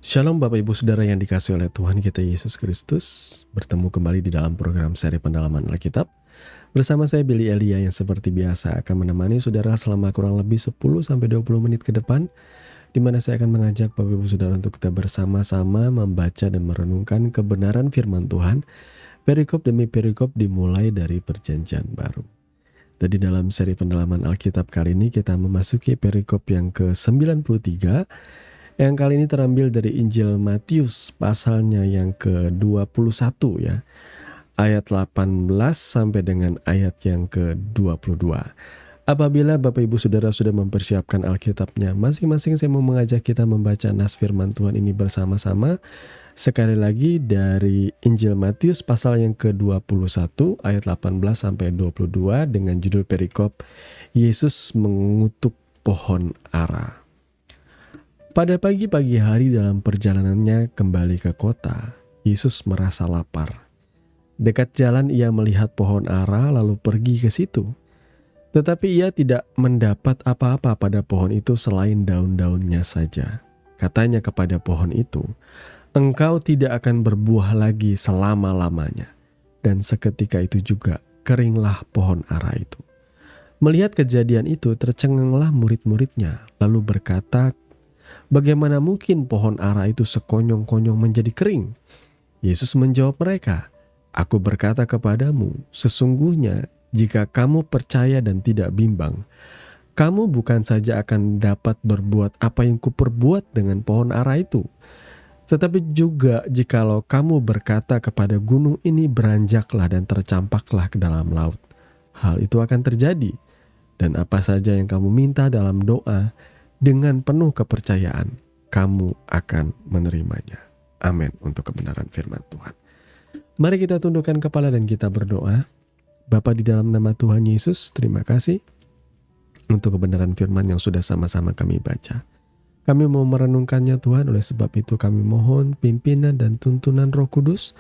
Shalom Bapak Ibu Saudara yang dikasihi oleh Tuhan kita Yesus Kristus. Bertemu kembali di dalam program seri pendalaman Alkitab. Bersama saya Billy Elia yang seperti biasa akan menemani saudara selama kurang lebih 10-20 menit ke depan, di mana saya akan mengajak Bapak Ibu Saudara untuk kita bersama-sama membaca dan merenungkan kebenaran firman Tuhan, perikop demi perikop dimulai dari Perjanjian Baru. Dan di dalam seri pendalaman Alkitab kali ini kita memasuki perikop yang ke-93, yang kali ini terambil dari Injil Matius pasalnya yang ke-21 ya. Ayat 18 sampai dengan ayat yang ke-22. Apabila Bapak Ibu Saudara sudah mempersiapkan Alkitabnya, masing-masing saya mau mengajak kita membaca nas firman Tuhan ini bersama-sama. Sekali lagi dari Injil Matius pasal yang ke-21 ayat 18 sampai 22 dengan judul perikop Yesus mengutuk pohon ara. Pada pagi-pagi hari dalam perjalanannya kembali ke kota, Yesus merasa lapar. Dekat jalan ia melihat pohon ara lalu pergi ke situ. Tetapi ia tidak mendapat apa-apa pada pohon itu selain daun-daunnya saja. Katanya kepada pohon itu, "Engkau tidak akan berbuah lagi selama-lamanya." Dan seketika itu juga keringlah pohon ara itu. Melihat kejadian itu tercenganglah murid-muridnya lalu berkata, "Bagaimana mungkin pohon ara itu sekonyong-konyong menjadi kering?" Yesus menjawab mereka, "Aku berkata kepadamu, sesungguhnya jika kamu percaya dan tidak bimbang, kamu bukan saja akan dapat berbuat apa yang kuperbuat dengan pohon ara itu, tetapi juga jikalau kamu berkata kepada gunung ini beranjaklah dan tercampaklah ke dalam laut, hal itu akan terjadi. Dan apa saja yang kamu minta dalam doa, dengan penuh kepercayaan, kamu akan menerimanya." Amin untuk kebenaran firman Tuhan. Mari kita tundukkan kepala dan kita berdoa. Bapa di dalam nama Tuhan Yesus, terima kasih untuk kebenaran firman yang sudah sama-sama kami baca. Kami mau merenungkannya Tuhan, oleh sebab itu kami mohon pimpinan dan tuntunan Roh Kudus,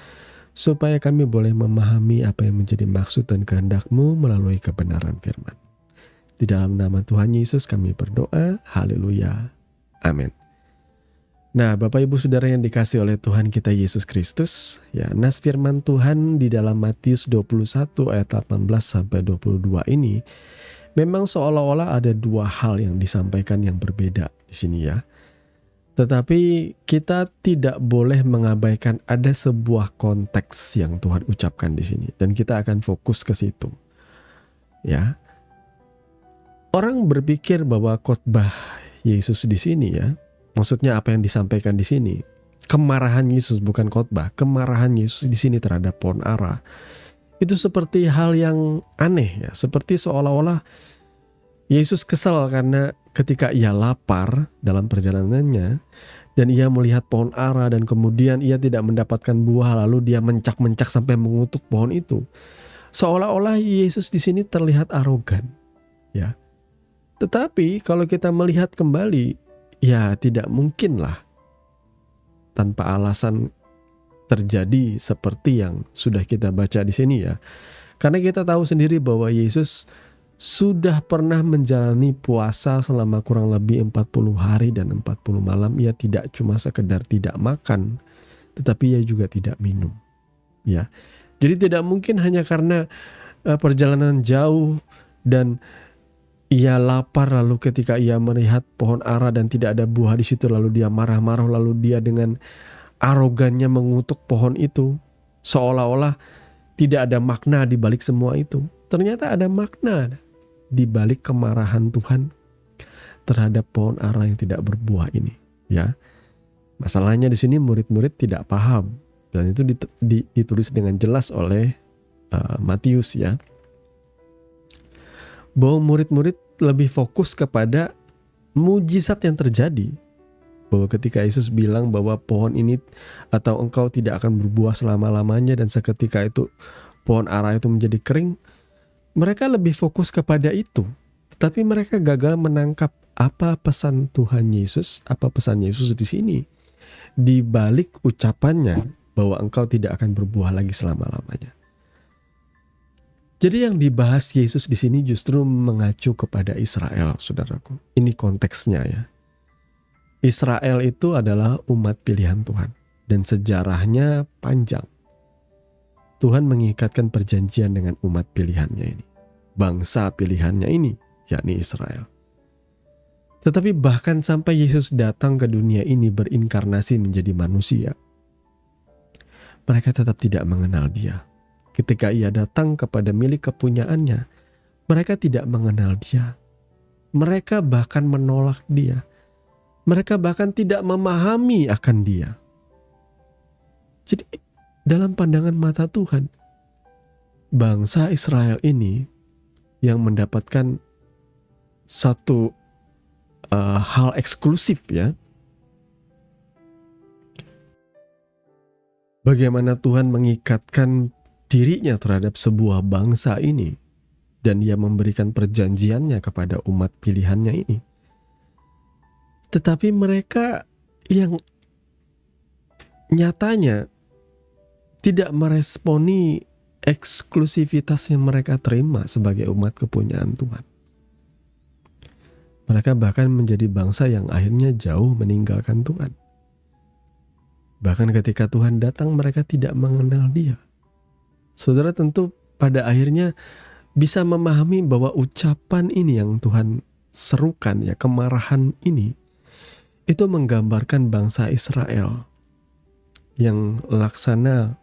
supaya kami boleh memahami apa yang menjadi maksud dan kehendak-Mu melalui kebenaran firman. Di dalam nama Tuhan Yesus kami berdoa, haleluya, amin. Nah, Bapak Ibu Saudara yang dikasihi oleh Tuhan kita Yesus Kristus, ya, nas firman Tuhan di dalam Matius 21 ayat 18 sampai 22 ini memang seolah-olah ada dua hal yang disampaikan yang berbeda di sini ya. Tetapi kita tidak boleh mengabaikan ada sebuah konteks yang Tuhan ucapkan di sini dan kita akan fokus ke situ. Ya. Orang berpikir bahwa khotbah Yesus di sini ya, maksudnya apa yang disampaikan di sini, kemarahan Yesus bukan khotbah, kemarahan Yesus di sini terhadap pohon ara, itu seperti hal yang aneh ya, seperti seolah-olah Yesus kesal karena ketika ia lapar dalam perjalanannya dan ia melihat pohon ara dan kemudian ia tidak mendapatkan buah lalu dia mencak-mencak sampai mengutuk pohon itu. Seolah-olah Yesus di sini terlihat arogan ya. Tetapi kalau kita melihat kembali, ya tidak mungkinlah tanpa alasan terjadi seperti yang sudah kita baca di sini ya. Karena kita tahu sendiri bahwa Yesus sudah pernah menjalani puasa selama kurang lebih 40 hari dan 40 malam. Ia tidak cuma sekedar tidak makan, tetapi ia juga tidak minum. Ya. Jadi tidak mungkin hanya karena perjalanan jauh dan ia lapar lalu ketika ia melihat pohon ara dan tidak ada buah di situ lalu dia marah-marah lalu dia dengan arogannya mengutuk pohon itu seolah-olah tidak ada makna di balik semua itu. Ternyata ada makna di balik kemarahan Tuhan terhadap pohon ara yang tidak berbuah ini, ya. Masalahnya di sini murid-murid tidak paham dan itu ditulis dengan jelas oleh Matius ya. Bahwa murid-murid lebih fokus kepada mujizat yang terjadi. Bahwa ketika Yesus bilang bahwa pohon ini atau engkau tidak akan berbuah selama-lamanya dan seketika itu pohon ara itu menjadi kering, mereka lebih fokus kepada itu. Tetapi mereka gagal menangkap apa pesan Tuhan Yesus, apa pesan Yesus di sini. Di balik ucapannya bahwa engkau tidak akan berbuah lagi selama-lamanya. Jadi yang dibahas Yesus di sini justru mengacu kepada Israel, saudaraku. Ini konteksnya ya. Israel itu adalah umat pilihan Tuhan dan sejarahnya panjang. Tuhan mengikatkan perjanjian dengan umat pilihannya ini, bangsa pilihannya ini, yakni Israel. Tetapi bahkan sampai Yesus datang ke dunia ini berinkarnasi menjadi manusia, mereka tetap tidak mengenal Dia. Ketika Ia datang kepada milik kepunyaannya, mereka tidak mengenal Dia. Mereka bahkan menolak Dia. Mereka bahkan tidak memahami akan Dia. Jadi dalam pandangan mata Tuhan, bangsa Israel ini yang mendapatkan satu hal eksklusif ya. Bagaimana Tuhan mengikatkan dirinya terhadap sebuah bangsa ini dan Ia memberikan perjanjiannya kepada umat pilihannya ini. Tetapi mereka yang nyatanya tidak meresponi eksklusivitas yang mereka terima sebagai umat kepunyaan Tuhan. Mereka bahkan menjadi bangsa yang akhirnya jauh meninggalkan Tuhan. Bahkan ketika Tuhan datang, mereka tidak mengenal Dia. Saudara tentu pada akhirnya bisa memahami bahwa ucapan ini yang Tuhan serukan, ya, kemarahan ini, itu menggambarkan bangsa Israel yang laksana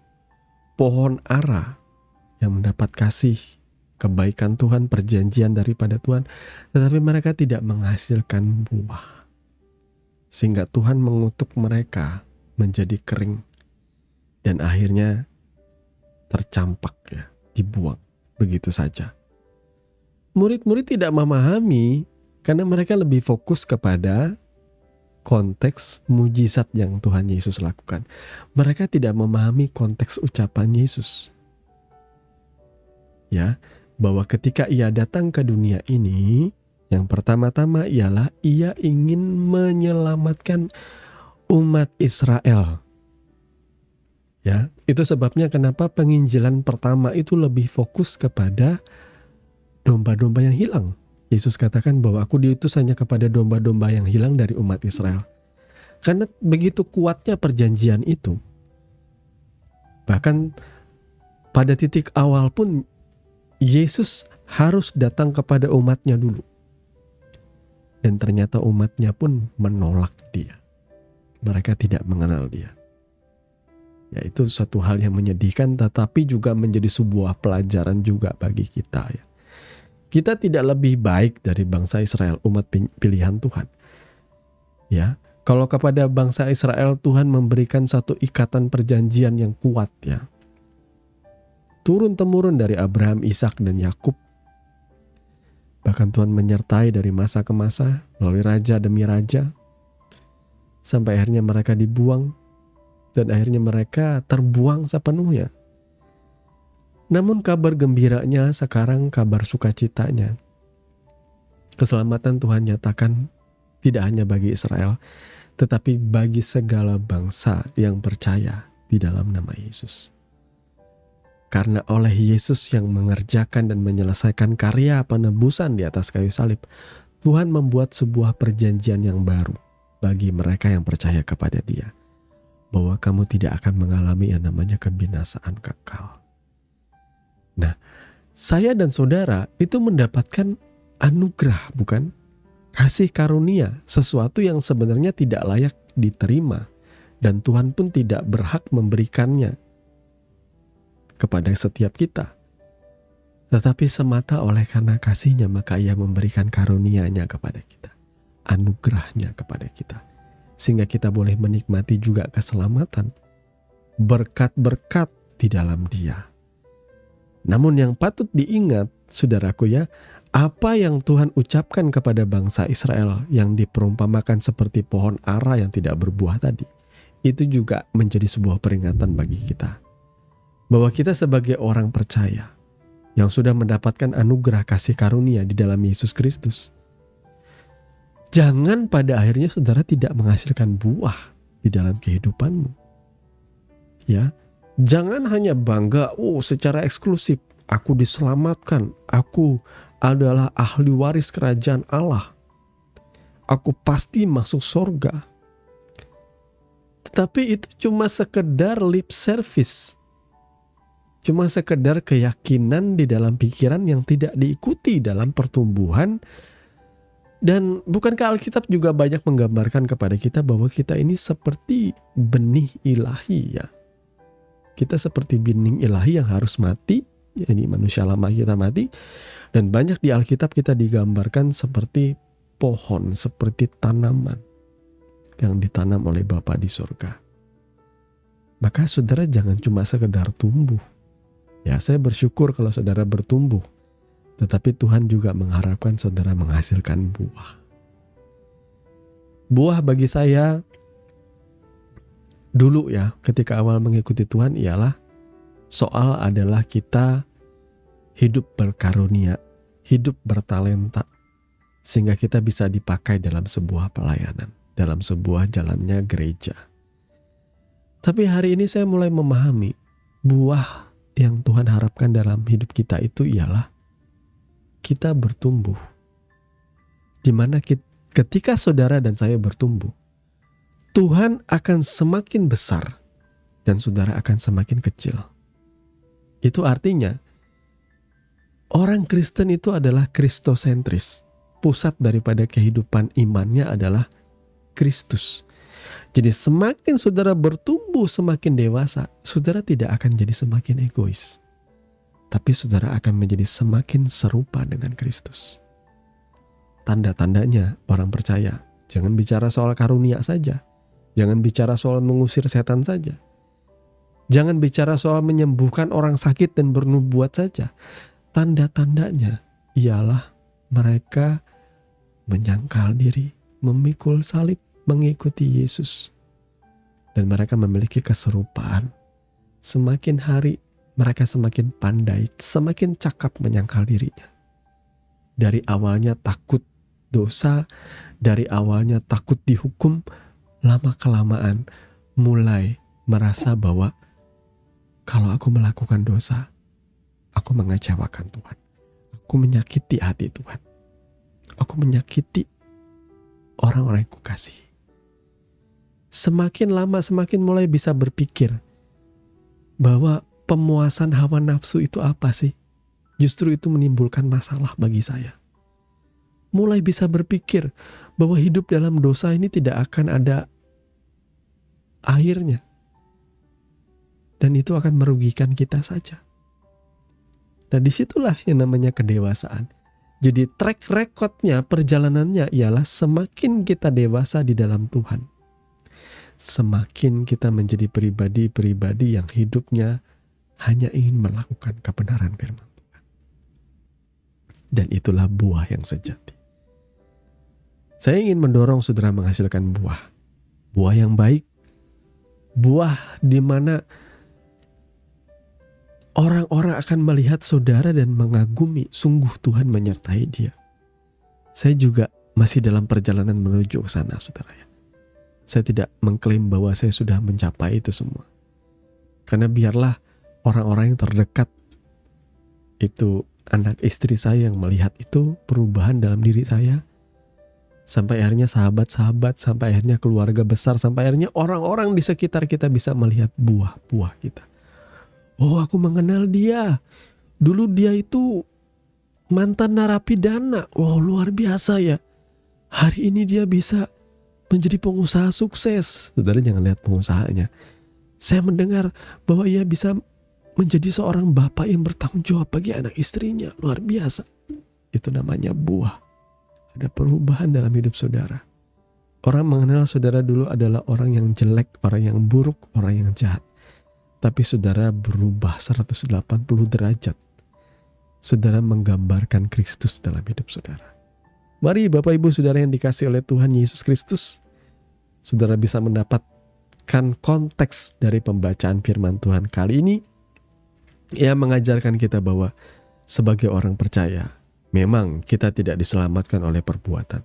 pohon ara yang mendapat kasih, kebaikan Tuhan, perjanjian daripada Tuhan, tetapi mereka tidak menghasilkan buah. Sehingga Tuhan mengutuk mereka menjadi kering dan akhirnya tercampak, ya, dibuang begitu saja. Murid-murid tidak memahami karena mereka lebih fokus kepada konteks mujizat yang Tuhan Yesus lakukan. Mereka tidak memahami konteks ucapan Yesus. Ya, bahwa ketika Ia datang ke dunia ini, yang pertama-tama ialah Ia ingin menyelamatkan umat Israel. Ya, itu sebabnya kenapa penginjilan pertama itu lebih fokus kepada domba-domba yang hilang. Yesus katakan bahwa aku diutus hanya kepada domba-domba yang hilang dari umat Israel. Karena begitu kuatnya perjanjian itu. Bahkan pada titik awal pun Yesus harus datang kepada umatnya dulu. Dan ternyata umatnya pun menolak Dia. Mereka tidak mengenal Dia. Ya, itu satu hal yang menyedihkan, tetapi juga menjadi sebuah pelajaran juga bagi kita, ya. Kita tidak lebih baik dari bangsa Israel, umat pilihan Tuhan. Ya, kalau kepada bangsa Israel Tuhan memberikan satu ikatan perjanjian yang kuat, ya. Turun-temurun dari Abraham, Ishak dan Yakub. Bahkan Tuhan menyertai dari masa ke masa melalui raja demi raja. Sampai akhirnya mereka dibuang dan akhirnya mereka terbuang sepenuhnya. Namun kabar gembiranya sekarang kabar sukacitanya. Keselamatan Tuhan nyatakan tidak hanya bagi Israel, tetapi bagi segala bangsa yang percaya di dalam nama Yesus. Karena oleh Yesus yang mengerjakan dan menyelesaikan karya penebusan di atas kayu salib, Tuhan membuat sebuah perjanjian yang baru bagi mereka yang percaya kepada Dia. Bahwa kamu tidak akan mengalami yang namanya kebinasaan kekal. Nah, saya dan saudara itu mendapatkan anugerah, bukan? Kasih karunia, sesuatu yang sebenarnya tidak layak diterima. Dan Tuhan pun tidak berhak memberikannya kepada setiap kita. Tetapi semata oleh karena kasih-Nya maka Ia memberikan karunia-Nya kepada kita. Anugerah-Nya kepada kita. Sehingga kita boleh menikmati juga keselamatan. Berkat-berkat di dalam Dia. Namun yang patut diingat, saudaraku, ya, apa yang Tuhan ucapkan kepada bangsa Israel yang diperumpamakan seperti pohon ara yang tidak berbuah tadi, itu juga menjadi sebuah peringatan bagi kita. Bahwa kita sebagai orang percaya yang sudah mendapatkan anugerah kasih karunia di dalam Yesus Kristus, jangan pada akhirnya saudara tidak menghasilkan buah di dalam kehidupanmu. Ya, jangan hanya bangga, secara eksklusif aku diselamatkan, aku adalah ahli waris kerajaan Allah, aku pasti masuk surga. Tetapi itu cuma sekedar lip service. Cuma sekedar keyakinan di dalam pikiran yang tidak diikuti dalam pertumbuhan. Dan bukankah Alkitab juga banyak menggambarkan kepada kita bahwa kita ini seperti benih ilahi ya. Kita seperti benih ilahi yang harus mati. Jadi manusia lama kita mati. Dan banyak di Alkitab kita digambarkan seperti pohon, seperti tanaman yang ditanam oleh Bapa di surga. Maka saudara jangan cuma sekedar tumbuh. Ya, saya bersyukur kalau saudara bertumbuh. Tetapi Tuhan juga mengharapkan saudara menghasilkan buah. Buah bagi saya dulu ya, ketika awal mengikuti Tuhan ialah soal adalah kita hidup berkarunia, hidup bertalenta, sehingga kita bisa dipakai dalam sebuah pelayanan, dalam sebuah jalannya gereja. Tapi hari ini saya mulai memahami buah yang Tuhan harapkan dalam hidup kita itu ialah kita bertumbuh. Dimana ketika saudara dan saya bertumbuh, Tuhan akan semakin besar dan saudara akan semakin kecil. Itu artinya orang Kristen itu adalah kristosentris. Pusat daripada kehidupan imannya adalah Kristus. Jadi semakin saudara bertumbuh, semakin dewasa, saudara tidak akan jadi semakin egois. Tapi saudara akan menjadi semakin serupa dengan Kristus. Tanda-tandanya orang percaya, jangan bicara soal karunia saja. Jangan bicara soal mengusir setan saja. Jangan bicara soal menyembuhkan orang sakit dan bernubuat saja. Tanda-tandanya ialah mereka menyangkal diri, memikul salib, mengikuti Yesus. Dan mereka memiliki keserupaan. Semakin hari mereka semakin pandai, semakin cakap menyangkal dirinya. Dari awalnya takut dosa, dari awalnya takut dihukum, lama-kelamaan mulai merasa bahwa kalau aku melakukan dosa, aku mengecewakan Tuhan. Aku menyakiti hati Tuhan. Aku menyakiti orang-orang yang kukasihi. Semakin lama semakin mulai bisa berpikir bahwa pemuasan hawa nafsu itu apa sih? Justru itu menimbulkan masalah bagi saya. Mulai bisa berpikir bahwa hidup dalam dosa ini tidak akan ada akhirnya. Dan itu akan merugikan kita saja. Nah, disitulah yang namanya kedewasaan. Jadi track recordnya, perjalanannya ialah semakin kita dewasa di dalam Tuhan, semakin kita menjadi pribadi-pribadi yang hidupnya hanya ingin melakukan kebenaran firman Tuhan. Dan itulah buah yang sejati. Saya ingin mendorong saudara menghasilkan buah. Buah yang baik. Buah di mana orang-orang akan melihat saudara dan mengagumi sungguh Tuhan menyertai dia. Saya juga masih dalam perjalanan menuju ke sana, saudara ya. Saya tidak mengklaim bahwa saya sudah mencapai itu semua. Karena biarlah orang-orang yang terdekat itu, anak istri saya yang melihat itu perubahan dalam diri saya. Sampai akhirnya sahabat-sahabat, sampai akhirnya keluarga besar, sampai akhirnya orang-orang di sekitar kita bisa melihat buah-buah kita. Oh, aku mengenal dia. Dulu dia itu mantan narapidana. Oh, luar biasa ya. Hari ini dia bisa menjadi pengusaha sukses. Saudara jangan lihat pengusahanya. Saya mendengar bahwa ia bisa menjadi seorang bapak yang bertanggung jawab bagi anak istrinya. Luar biasa. Itu namanya buah. Ada perubahan dalam hidup saudara. Orang mengenal saudara dulu adalah orang yang jelek, orang yang buruk, orang yang jahat. Tapi saudara berubah 180 derajat. Saudara menggambarkan Kristus dalam hidup saudara. Mari Bapak Ibu Saudara yang dikasihi oleh Tuhan Yesus Kristus, saudara bisa mendapatkan konteks dari pembacaan firman Tuhan kali ini. Ia mengajarkan kita bahwa sebagai orang percaya, memang kita tidak diselamatkan oleh perbuatan.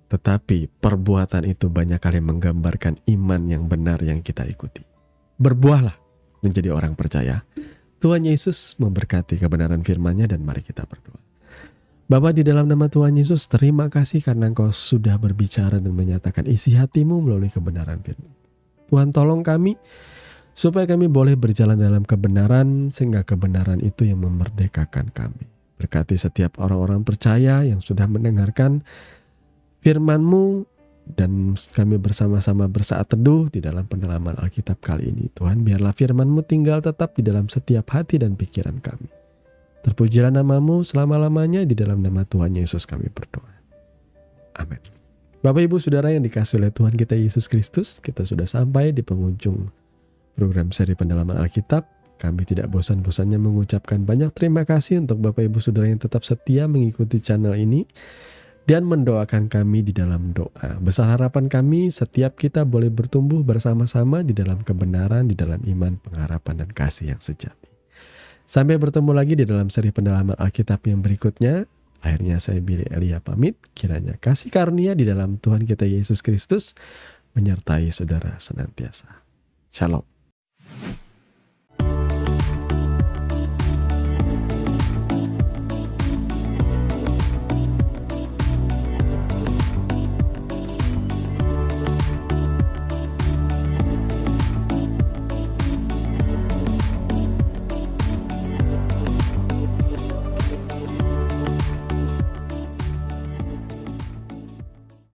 Tetapi perbuatan itu banyak kali menggambarkan iman yang benar yang kita ikuti. Berbuahlah menjadi orang percaya. Tuhan Yesus memberkati kebenaran firman-Nya dan mari kita berdoa. Bapa, di dalam nama Tuhan Yesus, terima kasih karena Engkau sudah berbicara dan menyatakan isi hatimu melalui kebenaran firman. Tuhan tolong kami supaya kami boleh berjalan dalam kebenaran, sehingga kebenaran itu yang memerdekakan kami. Berkati setiap orang-orang percaya yang sudah mendengarkan firman-Mu, dan kami bersama-sama bersaat teduh di dalam pendalaman Alkitab kali ini. Tuhan, biarlah firman-Mu tinggal tetap di dalam setiap hati dan pikiran kami. Terpujilah nama-Mu selama-lamanya, di dalam nama Tuhan Yesus kami berdoa. Amin. Bapak Ibu Saudara yang dikasihi oleh Tuhan kita Yesus Kristus, kita sudah sampai di penghujung program seri pendalaman Alkitab. Kami tidak bosan-bosannya mengucapkan banyak terima kasih untuk Bapak Ibu Saudara yang tetap setia mengikuti channel ini dan mendoakan kami di dalam doa. Besar harapan kami setiap kita boleh bertumbuh bersama-sama di dalam kebenaran, di dalam iman, pengharapan, dan kasih yang sejati. Sampai bertemu lagi di dalam seri pendalaman Alkitab yang berikutnya. Akhirnya saya Billy Elia pamit. Kiranya kasih karunia di dalam Tuhan kita Yesus Kristus menyertai saudara senantiasa. Shalom.